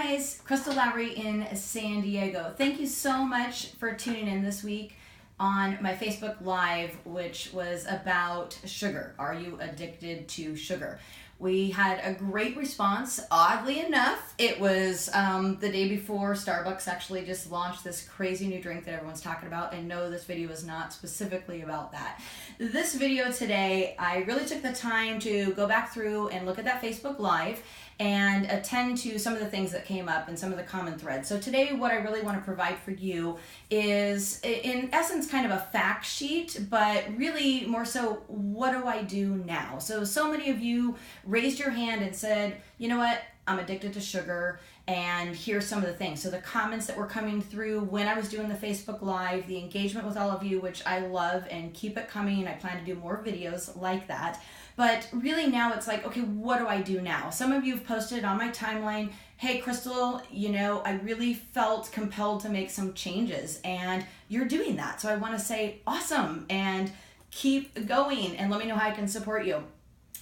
guys, Crystal Lowry in San Diego. Thank you so much for tuning in this week on my Facebook Live, which was about sugar. Are you addicted to sugar? We had a great response. Oddly enough, it was the day before Starbucks actually just launched this crazy new drink that everyone's talking about. And no, this video is not specifically about that. This video today, I really took the time to go back through and look at that Facebook Live and attend to some of the things that came up and some of the common threads. So today what I really want to provide for you is, in essence, kind of a fact sheet, but really more so, what do I do now? So many of you raised your hand and said, you know what, I'm addicted to sugar, and here's some of the things. So the comments that were coming through when I was doing the Facebook Live, the engagement with all of you, which I love, and keep it coming. I plan to do more videos like that. But really now it's like, okay, what do I do now? Some of you have posted on my timeline, hey, Crystal, you know, I really felt compelled to make some changes, and you're doing that. So I want to say awesome, and keep going, and let me know how I can support you.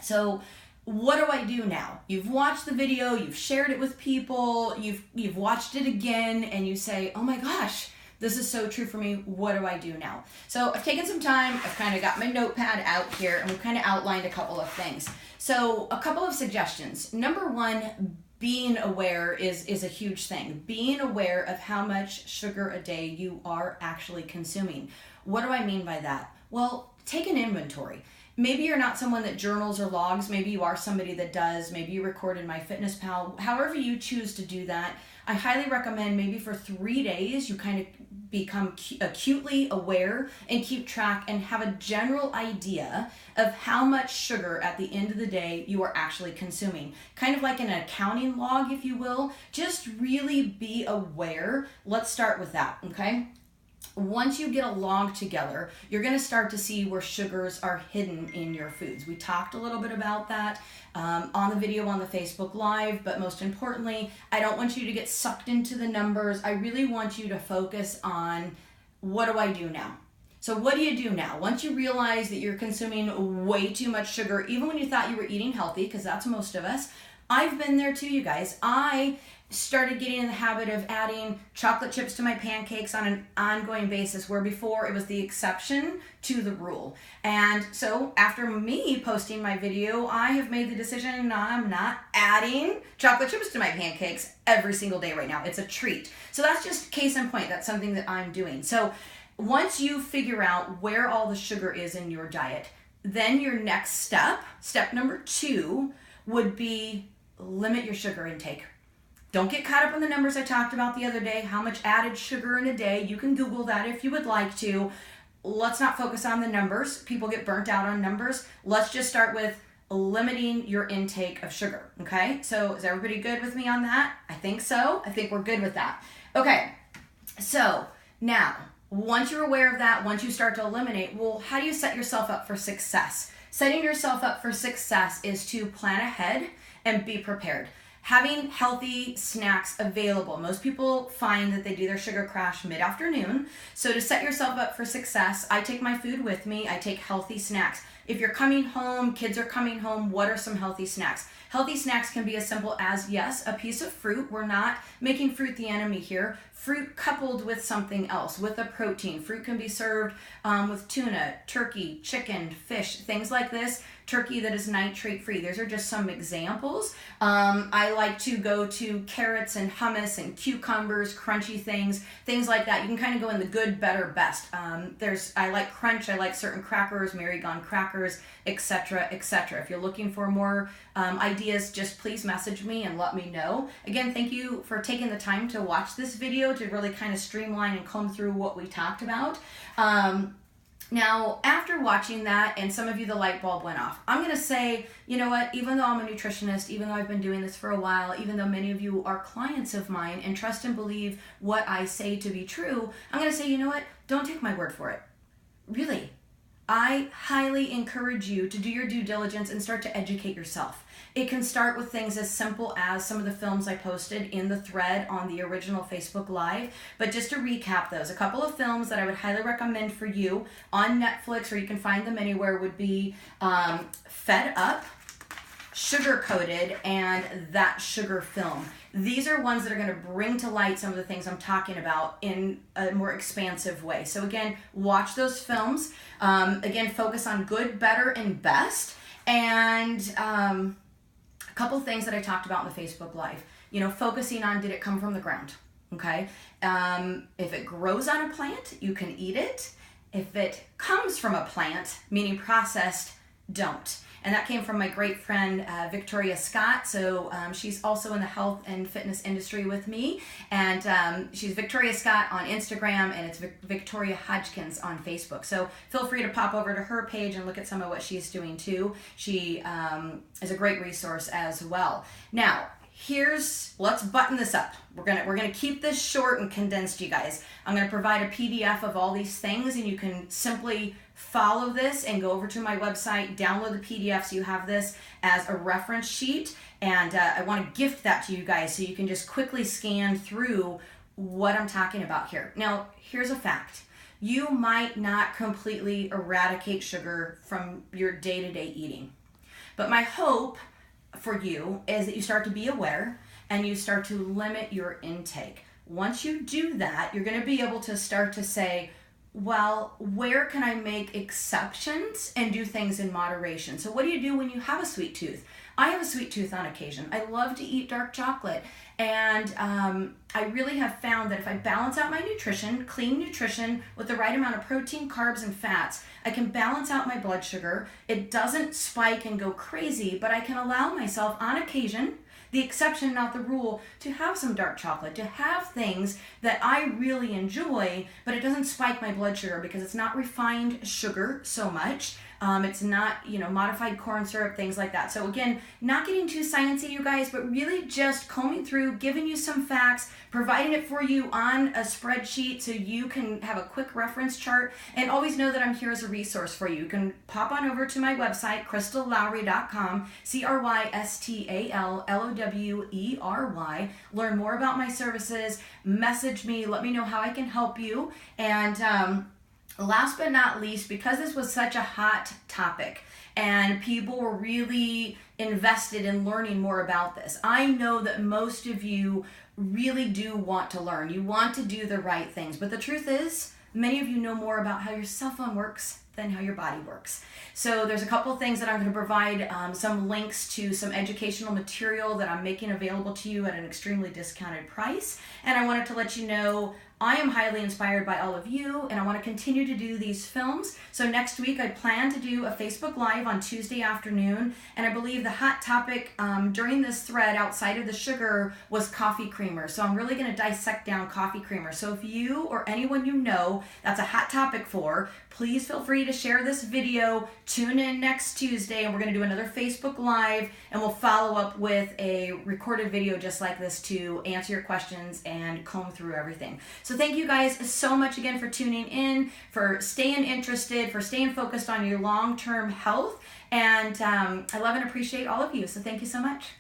So what do I do now? You've watched the video, you've shared it with people, you've watched it again, and you say, oh my gosh, this is so true for me. What do I do now? So I've taken some time. I've kind of got my notepad out here, and we've kind of outlined a couple of things. So a couple of suggestions. Number one, being aware is a huge thing. Being aware of how much sugar a day you are actually consuming. What do I mean by that? Well, take an inventory. Maybe you're not someone that journals or logs. Maybe you are somebody that does. Maybe you record in MyFitnessPal. However you choose to do that, I highly recommend maybe for 3 days you kind of become acutely aware and keep track and have a general idea of how much sugar at the end of the day you are actually consuming. Kind of like an accounting log, if you will. Just really be aware. Let's start with that, okay? Once you get a log together, you're going to start to see where sugars are hidden in your foods. We talked a little bit about that on the video on the Facebook Live, but most importantly, I don't want you to get sucked into the numbers. I really want you to focus on, what do I do now? So what do you do now? Once you realize that you're consuming way too much sugar, even when you thought you were eating healthy, because that's most of us, I've been there too, you guys. I started getting in the habit of adding chocolate chips to my pancakes on an ongoing basis, where before it was the exception to the rule. And so after me posting my video, I have made the decision I'm not adding chocolate chips to my pancakes every single day right now. It's a treat. So that's just case in point. That's something that I'm doing. So once you figure out where all the sugar is in your diet, then your next step number 2, would be limit your sugar intake. Don't get caught up in the numbers I talked about the other day, how much added sugar in a day. You can Google that if you would like to. Let's not focus on the numbers. People get burnt out on numbers. Let's just start with limiting your intake of sugar, okay? So is everybody good with me on that? I think so. I think we're good with that. Okay, so now, once you're aware of that, once you start to eliminate, well, how do you set yourself up for success? Setting yourself up for success is to plan ahead and be prepared. Having healthy snacks available. Most people find that they do their sugar crash mid-afternoon. So to set yourself up for success, I take my food with me. I take healthy snacks. If you're coming home, kids are coming home, what are some healthy snacks? Healthy snacks can be as simple as, yes, a piece of fruit. We're not making fruit the enemy here. Fruit coupled with something else, with a protein. Fruit can be served with tuna, turkey, chicken, fish, things like this. Turkey that is nitrate free. Those are just some examples. I like to go to carrots and hummus and cucumbers, crunchy things like that. You can kind of go in the good, better, best. I like crunch. I like certain crackers, Marygon crackers, etc., etc. If you're looking for more ideas, just please message me and let me know. Again, thank you for taking the time to watch this video to really kind of streamline and comb through what we talked about. Now, after watching that, and some of you, the light bulb went off, I'm going to say, you know what, even though I'm a nutritionist, even though I've been doing this for a while, even though many of you are clients of mine and trust and believe what I say to be true, I'm going to say, you know what, don't take my word for it. Really. I highly encourage you to do your due diligence and start to educate yourself. It can start with things as simple as some of the films I posted in the thread on the original Facebook Live. But just to recap those, a couple of films that I would highly recommend for you on Netflix, or you can find them anywhere, would be Fed Up. sugar coated and that sugar film. These are ones that are going to bring to light some of the things I'm talking about in a more expansive way. So again, watch those films. Again, focus on good, better, and best. And a couple things that I talked about in the Facebook Live. You know, focusing on, did it come from the ground? Okay. If it grows on a plant, you can eat it. If it comes from a plant, meaning processed, don't. And that came from my great friend, Victoria Scott. So she's also in the health and fitness industry with me. And she's Victoria Scott on Instagram, and it's Victoria Hodgkins on Facebook. So feel free to pop over to her page and look at some of what she's doing too. She is a great resource as well. Now, let's button this up. We're gonna keep this short and condensed, you guys. I'm gonna provide a PDF of all these things, and you can simply follow this and go over to my website, download the PDF so you have this as a reference sheet. And I want to gift that to you guys so you can just quickly scan through what I'm talking about here. Now, here's a fact. You might not completely eradicate sugar from your day-to-day eating, but my hope for you is that you start to be aware and you start to limit your intake. Once you do that, you're going to be able to start to say, well, where can I make exceptions and do things in moderation? So what do you do when you have a sweet tooth? I have a sweet tooth on occasion. I love to eat dark chocolate. And I really have found that if I balance out my nutrition, clean nutrition with the right amount of protein, carbs, and fats, I can balance out my blood sugar. It doesn't spike and go crazy, but I can allow myself on occasion, the exception, not the rule, to have some dark chocolate, to have things that I really enjoy, but it doesn't spike my blood sugar because it's not refined sugar so much. It's not, modified corn syrup, things like that. So again, not getting too sciencey, you guys, but really just combing through, giving you some facts, providing it for you on a spreadsheet so you can have a quick reference chart, and always know that I'm here as a resource for you. You can pop on over to my website, crystallowry.com, CrystalLowry, learn more about my services, message me, let me know how I can help you. And last but not least, because this was such a hot topic and people were really invested in learning more about this, I know that most of you really do want to learn. You want to do the right things. But the truth is, many of you know more about how your cell phone works than how your body works. So there's a couple of things that I'm going to provide, some links to some educational material that I'm making available to you at an extremely discounted price. And I wanted to let you know I am highly inspired by all of you, and I want to continue to do these films. So next week, I plan to do a Facebook Live on Tuesday afternoon, and I believe the hot topic during this thread outside of the sugar was coffee creamer. So I'm really going to dissect down coffee creamer. So if you or anyone you know that's a hot topic for, please feel free to share this video. Tune in next Tuesday, and we're going to do another Facebook Live, and we'll follow up with a recorded video just like this to answer your questions and comb through everything. So thank you guys so much again for tuning in, for staying interested, for staying focused on your long-term health, and I love and appreciate all of you. So thank you so much.